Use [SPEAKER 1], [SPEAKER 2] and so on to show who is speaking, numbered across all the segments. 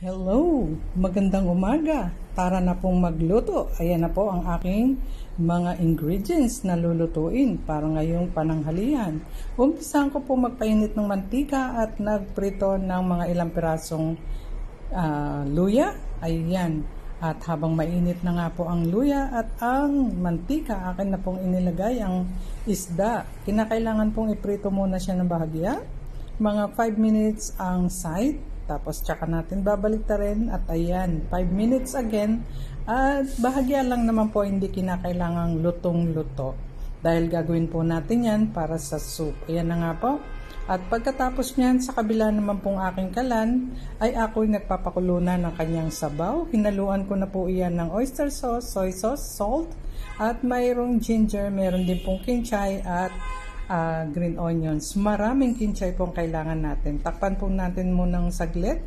[SPEAKER 1] Hello! Magandang umaga! Tara na pong magluto. Ayan na po ang aking mga ingredients na lulutuin para ngayong pananghalian. Umpisahan ko po magpainit ng mantika at nagprito ng mga ilang pirasong luya. Ayan. At habang mainit na nga po ang luya at ang mantika, akin na pong inilagay ang isda. Kinakailangan pong iprito muna siya ng bahagya. Mga 5 minutes ang side. Tapos tsaka natin babalik ta rin at ayan, 5 minutes again. At bahagya lang naman po, hindi kinakailangang lutong-luto. Dahil gagawin po natin yan para sa soup. Ayan na nga po. At pagkatapos nyan, sa kabila naman pong aking kalan, ay ako'y nagpapakulo na ng kanyang sabaw. Hinaluan ko na po iyan ng oyster sauce, soy sauce, salt, at mayroong ginger, mayroon din pong kinchay at green onions. Maraming kinchay pong kailangan natin. Takpan po natin munang saglit.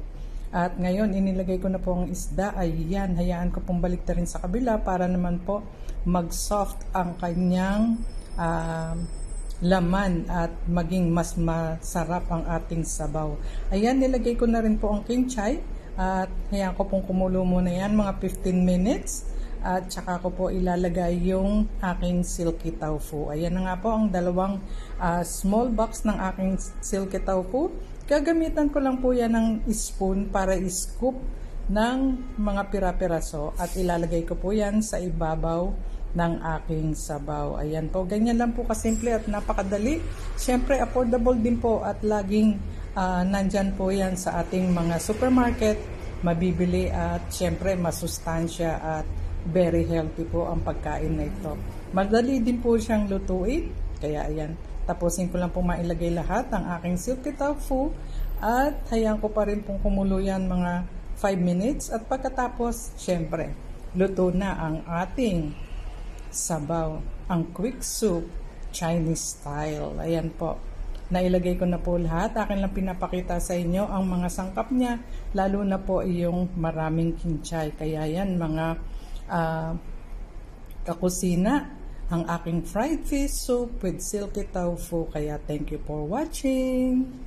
[SPEAKER 1] At ngayon, inilagay ko na po ang isda. Ayan, hayaan ko pong balik rin sa kabila para naman po mag-soft ang kanyang laman at maging mas masarap ang ating sabaw. Ayan, nilagay ko na rin po ang kinchay. At hayaan ko pong kumulo muna yan, mga 15 minutes. At saka ko po ilalagay yung aking silky tofu. Ayan na nga po ang dalawang small box ng aking silky tofu. Gagamitan ko lang po yan ng spoon para i-scoop ng mga pira-piraso. At ilalagay ko po yan sa ibabaw ng aking sabaw. Ayan po, ganyan lang po kasimple at napakadali. Siyempre affordable din po at laging nandyan po yan sa ating mga supermarket. Mabibili at siyempre masustansya at very healthy po ang pagkain na ito. Madali din po siyang lutuin. Kaya ayan, tapusin ko lang po mailagay lahat ang aking silky tofu at hayaan ko pa rin pong kumulo yan mga 5 minutes at pagkatapos, syempre, luto na ang ating sabaw, ang quick soup Chinese style. Ayan po. Nailagay ko na po lahat. Akin lang pinapakita sa inyo ang mga sangkap niya, lalo na po yung maraming kinchay. Kaya yan mga kakusina ang aking fried fish soup with silky tofu. Kaya thank you for watching.